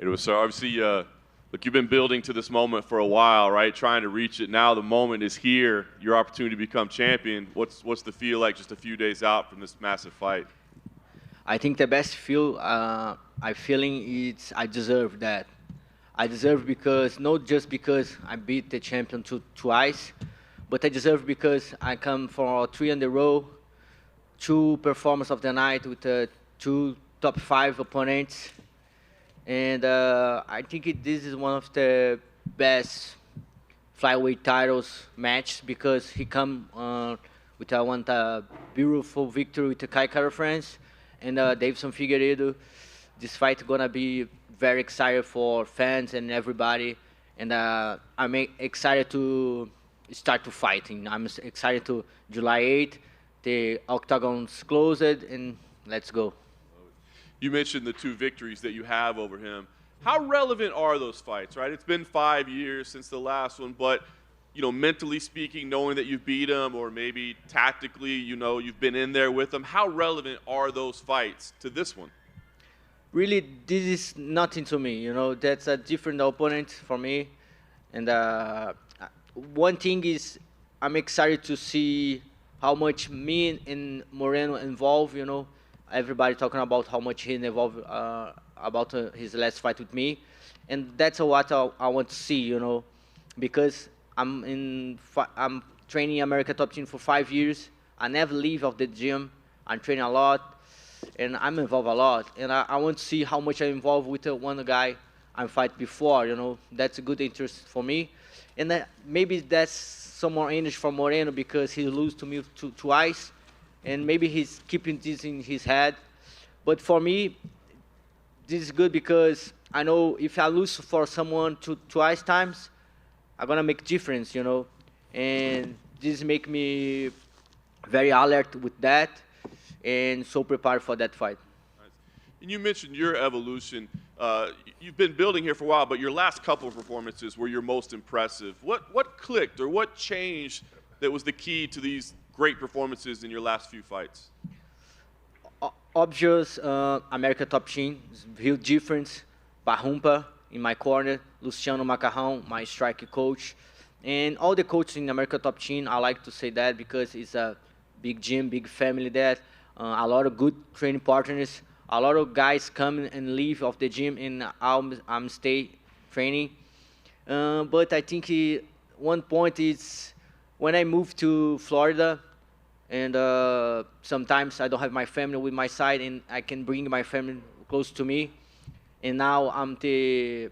It was so obviously, look, you've been building to this moment for a while, right? Trying to reach it. Now the moment is here. Your opportunity to become champion. What's the feel like just a few days out from this massive fight? I think the best feel I'm feeling is I deserve that. I deserve because not just because I beat the champion twice, but I deserve because I come for three in a row, two performance of the night with two top five opponents, and I think this is one of the best flyweight titles match because he come with one beautiful victory with the Kai Kara France and Davidson Figueiredo. This fight gonna be very excited for fans and everybody, and I'm excited to start to fighting. I'm excited to July 8th. The octagon's closed, and let's go. You mentioned the two victories that you have over him. How relevant are those fights, right? It's been 5 years since the last one, but mentally speaking, knowing that you've beat him, or maybe tactically, you've been in there with him. How relevant are those fights to this one? Really, this is nothing to me. That's a different opponent for me, and one thing is I'm excited to see how much me and Moreno involved. Everybody talking about how much he involved about his last fight with me, and that's what I want to see. Because I'm training America Top Team for 5 years. I never leave of the gym. I'm training a lot, and I'm involved a lot. And I want to see how much I'm involved with one guy I fight before. That's a good interest for me, and maybe that's some more energy for Moreno because he lose to me twice, and maybe he's keeping this in his head. But for me, this is good because I know if I lose for someone twice times, I'm gonna make difference, and this make me very alert with that, and so prepared for that fight. Nice. And you mentioned your evolution. You've been building here for a while, but your last couple of performances were your most impressive. What clicked or what changed that was the key to these great performances in your last few fights? Obvious, America Top Team, huge difference. Barrumpa in my corner, Luciano Macarrão, my striker coach, and all the coaches in America Top Team. I like to say that because it's a big gym, big family there. A lot of good training partners. A lot of guys come and leave of the gym, and I'm stay training. But I think one point is when I moved to Florida, and sometimes I don't have my family with my side, and I can bring my family close to me. And now I'm the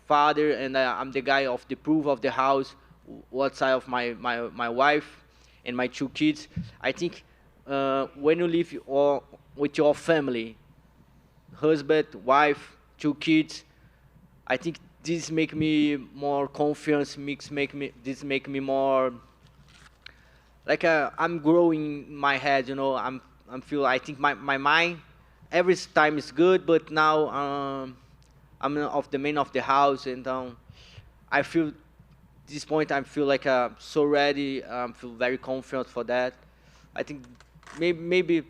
father, and I'm the guy of the proof of the house, what side of my wife and my two kids. I think when you live with your family, husband, wife, two kids, I think this make me more confidence. This make me more like I'm growing in my head. I think my mind every time is good, but now I'm of the man of the house, and I feel this point I feel like so ready. Feel very confident for that. I think maybe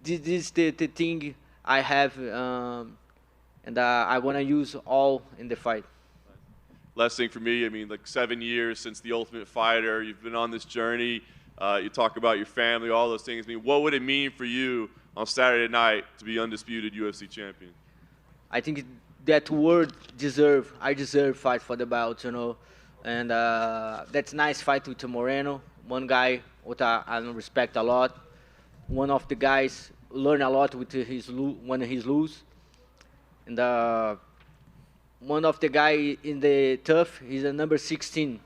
this is the thing I have, and I want to use all in the fight. Last thing for me, like 7 years since The Ultimate Fighter, you've been on this journey. You talk about your family, all those things. What would it mean for you on Saturday night to be undisputed UFC champion? I think that word I deserve fight for the belt, and that's nice fight with Moreno, one guy what I respect a lot. One of the guys learn a lot with when he's lose, and one of the guy in the tough, he's a number 16,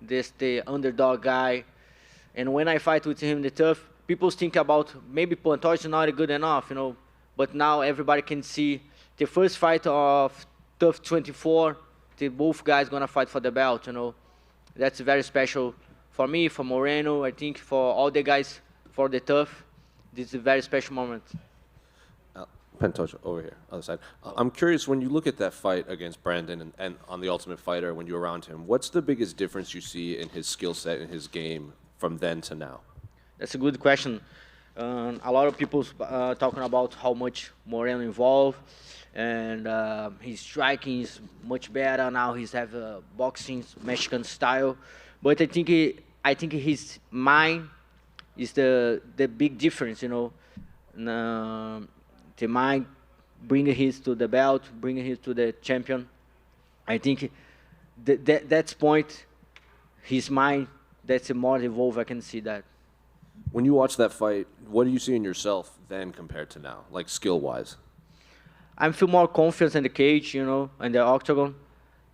this the underdog guy. And when I fight with him in the tough, people think about maybe Pantoja is not good enough, but now everybody can see the first fight of tough 24, the both guys gonna fight for the belt, That's very special for me, for Moreno, I think for all the guys for the tough. This is a very special moment. Pantoja, over here, other side. I'm curious, when you look at that fight against Brandon and on The Ultimate Fighter, when you're around him, what's the biggest difference you see in his skill set and his game from then to now? That's a good question. A lot of people talking about how much Moreno involved. and his striking is much better now. He's have a boxing Mexican style, but I think his mind is the big difference, you know. And, the mind bringing his to the belt, bringing his to the champion. I think that's point, his mind, that's more evolved. I can see that. When you watch that fight, what do you see in yourself then compared to now, like skill-wise? I feel more confidence in the cage, you know, in the octagon.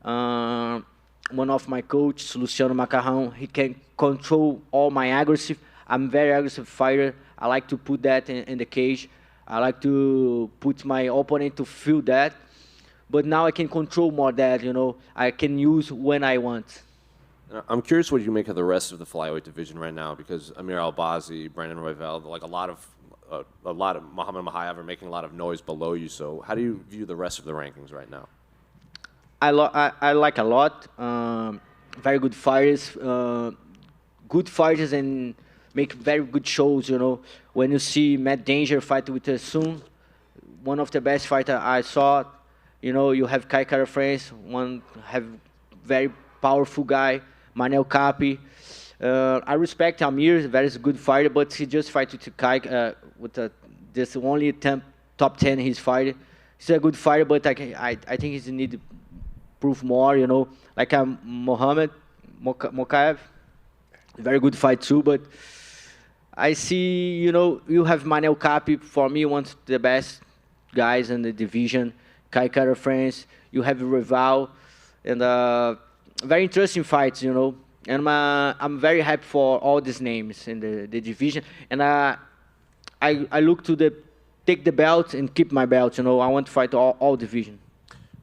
One of my coaches, Luciano Macarrão, he can control all my aggressive. I'm very aggressive fighter. I like to put that in the cage. I like to put my opponent to feel that. But now I can control more that, you know. I can use when I want. I'm curious what you make of the rest of the flyweight division right now, because Amir Albazi, Brandon Royval, like a lot of Muhammad Mahayev are making a lot of noise below you. So how do you view the rest of the rankings right now? I like a lot. Very good fighters. Good fighters and make very good shows, you know. When you see Matt Danger fight with Sun, one of the best fighters I saw, you know, you have Kai Kara France, one have very powerful guy, Manel Capi. I respect Amir, very good fighter, but he just fight with Kai, this only top 10 he's fighting. He's a good fighter, but I think he need to prove more, you know. Like Mohamed Mokaev, very good fight too, but I see, you know, you have Manel Capi, for me, one of the best guys in the division. Kai Kara France, you have Rival, and very interesting fights, you know. And I'm very happy for all these names in the division. And I look to take the belt and keep my belt, you know. I want to fight all division.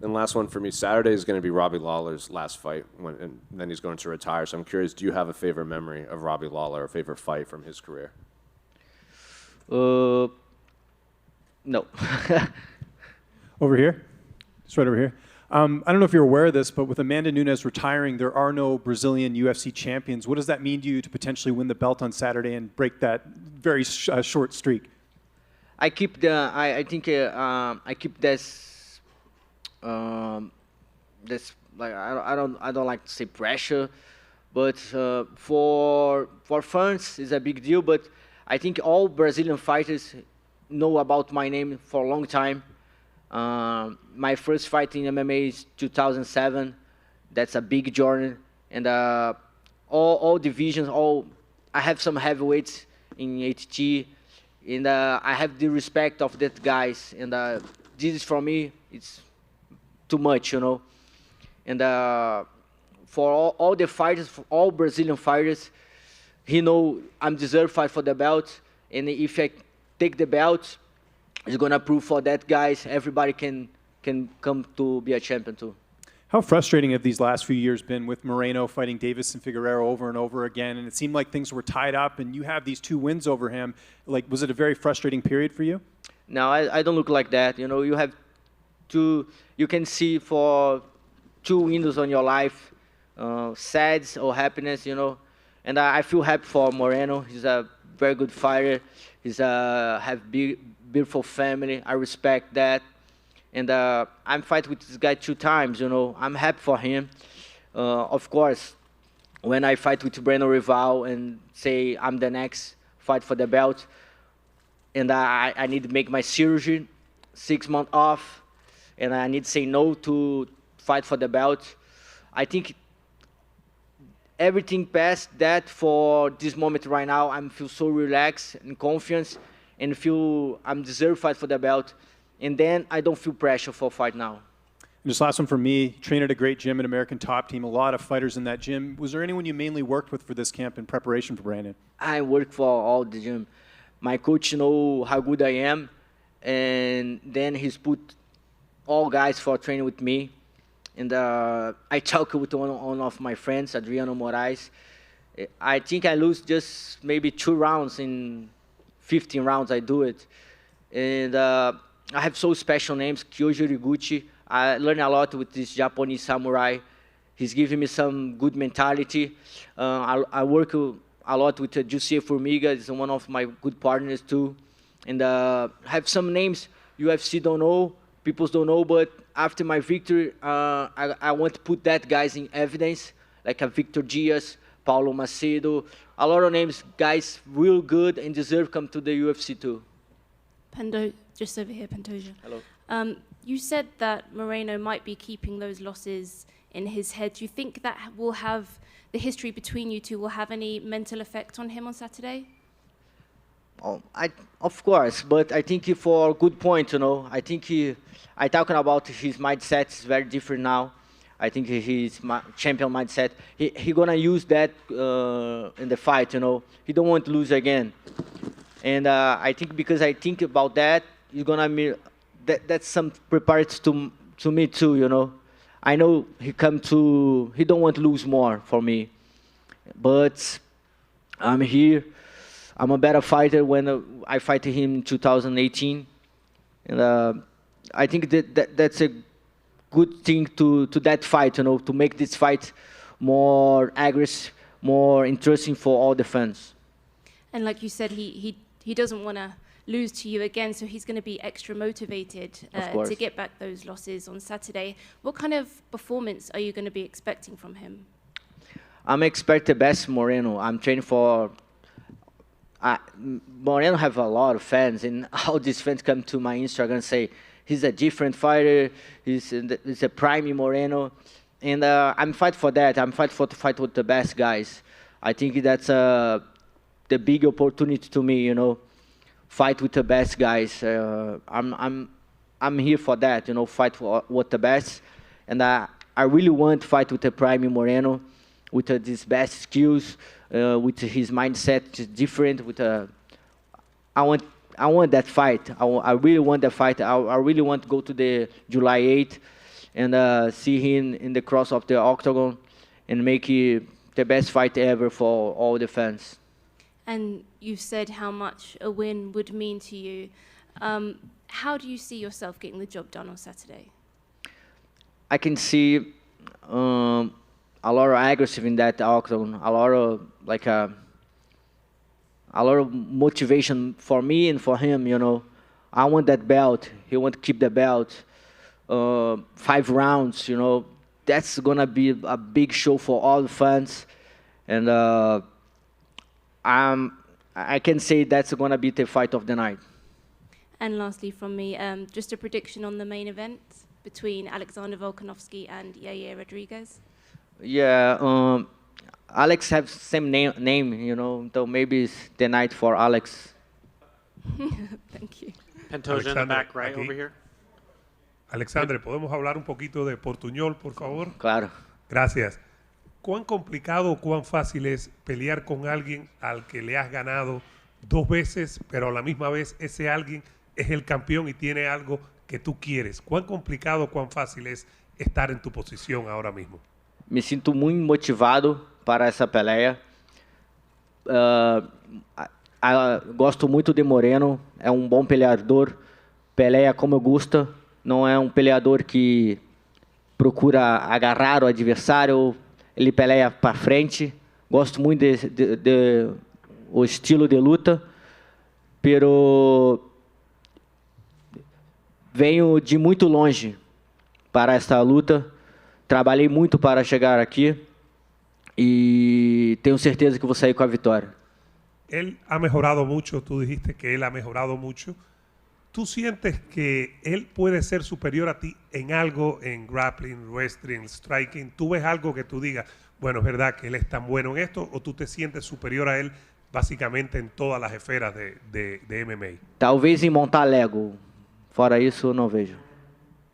And last one for me, Saturday is going to be Robbie Lawler's last fight, and then he's going to retire. So I'm curious, do you have a favorite memory of Robbie Lawler, a favorite fight from his career? No. Over here? It's right over here. I don't know if you're aware of this, but with Amanda Nunes retiring, there are no Brazilian UFC champions. What does that mean to you to potentially win the belt on Saturday and break that very short streak? I keep I think I keep this like I don't like to say pressure, but for fans it's a big deal. But I think all Brazilian fighters know about my name for a long time. My first fight in MMA is 2007. That's a big journey, and all divisions. I have some heavyweights in HT, and I have the respect of that guys. And this is for me, it's too much, you know. And for all the fighters, for all Brazilian fighters, he know I'm deserve fight for the belt, and if I take the belt, it's gonna prove for that guys everybody can come to be a champion too. How frustrating have these last few years been with Moreno fighting Davis and Figueiredo over and over again, and it seemed like things were tied up, and you have these 2 wins over him. Like, was it a very frustrating period for you? No, I don't look like that. You know, you have you can see for 2 windows on your life, sad or happiness, you know. And I feel happy for Moreno. He's a very good fighter. He's have beautiful family. I respect that. And I'm fighting with this guy 2 times, you know. I'm happy for him. Of course, when I fight with Breno Rival and say I'm the next fight for the belt, and I need to make my surgery, 6 months off, and I need to say no to fight for the belt. I think everything past that for this moment right now, I feel so relaxed and confident and feel I'm deserve fight for the belt. And then I don't feel pressure for fight now. And just last one for me, train at a great gym, an American Top Team, a lot of fighters in that gym. Was there anyone you mainly worked with for this camp in preparation for Brandon? I work for all the gym. My coach know how good I am, and then he's put all guys for training with me. And I talk with one of my friends, Adriano Moraes. I think I lose just maybe 2 rounds in 15 rounds I do it. And I have so special names, Kyoji Riguchi. I learn a lot with this Japanese samurai. He's giving me some good mentality. I work a lot with Jussier Formiga. He's one of my good partners too. And I have some names UFC don't know, people don't know, but after my victory, I want to put that guys in evidence, like a Victor Diaz, Paulo Macedo, a lot of names, guys real good and deserve come to the UFC too. Just over here, Pantoja. Hello. You said that Moreno might be keeping those losses in his head. Do you think that will have, the history between you two will have any mental effect on him on Saturday? Oh, of course, but I think for a good point, I think I talking about his mindset is very different now. I think his champion mindset, he gonna use that in the fight, He don't want to lose again. And I think because I think about that, he's gonna that's some prepared to me too, I know he don't want to lose more for me, but I'm here. I'm a better fighter when I fight him in 2018, and I think that's a good thing to that fight, to make this fight more aggressive, more interesting for all the fans. And like you said, he doesn't want to lose to you again, so he's going to be extra motivated to get back those losses on Saturday. What kind of performance are you going to be expecting from him? I'm expecting the best Moreno. I'm training for... Moreno have a lot of fans, and all these fans come to my Instagram and say, he's a different fighter, he's a prime Moreno, and I'm fighting for that. I'm fighting to fight with the best guys. I think that's the big opportunity to me, fight with the best guys. I'm here for that, fight with the best, and I really want to fight with the prime Moreno, with his best skills, with his mindset different. I want that fight. I really want that fight. I really want to go to the July 8th and see him in the cross of the octagon and make it the best fight ever for all the fans. And you've said how much a win would mean to you. How do you see yourself getting the job done on Saturday? I can see a lot of aggressive in that octagon, a lot of motivation for me and for him, I want that belt. He want to keep the belt. 5 rounds, That's going to be a big show for all the fans. And I can say that's going to be the fight of the night. And lastly from me, just a prediction on the main event between Alexander Volkanovski and Yair Rodriguez. Yeah, Alex has same name, so maybe it's the night for Alex. Thank you. Pantoja in the back right over here. Alexandre, ¿podemos hablar un poquito de Portuñol, por favor? Claro. Gracias. ¿Cuán complicado o cuán fácil es pelear con alguien al que le has ganado 2 veces, pero a la misma vez ese alguien es el campeón y tiene algo que tú quieres? ¿Cuán complicado o cuán fácil es estar en tu posición ahora mismo? Me sinto muito motivado para essa peleia. Gosto muito de Moreno, é um bom peleador, peleia como eu gosto, não é um peleador que procura agarrar o adversário, ele peleia para frente. Gosto muito de o estilo de luta, pero venho de muito longe para esta luta. Trabalhei muito para chegar aqui e tenho certeza que vou sair com a vitória. Él ha mejorado mucho, tú dijiste que él ha mejorado mucho. ¿Tú sientes que él puede ser superior a ti en algo, en grappling, wrestling, striking? ¿Tú ves algo que tú digas, bueno, es verdad que él es tan bueno en esto, o tú te sientes superior a él básicamente en todas las esferas de MMA? Talvez em montar Lego. Fora isso, não vejo.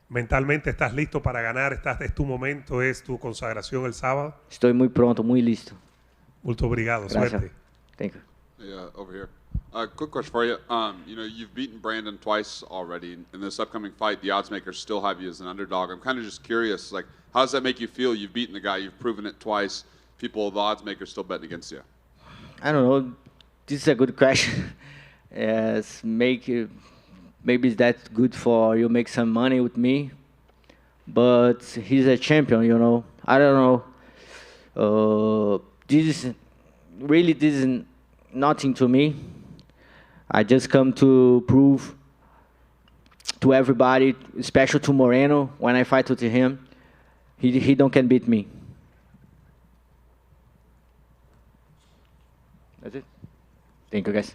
¿Mentalmente estás listo para ganar? ¿Es tu momento? ¿Es tu consagración el sábado? Estou muito pronto, muito listo. Muito obrigado. Gracias. Suerte. Thank you. Yeah, over here. Quick question for you. You've beaten Brandon twice already. In this upcoming fight, the odds makers still have you as an underdog. I'm kind of just curious, like, how does that make you feel? You've beaten the guy, you've proven it twice. The odds makers still betting against you. I don't know. This is a good question. Yes, maybe that's good for you make some money with me, but he's a champion, I don't know. This is nothing to me. I just come to prove to everybody, especially to Moreno. When I fight with him, he don't can beat me. That's it. Thank you, guys.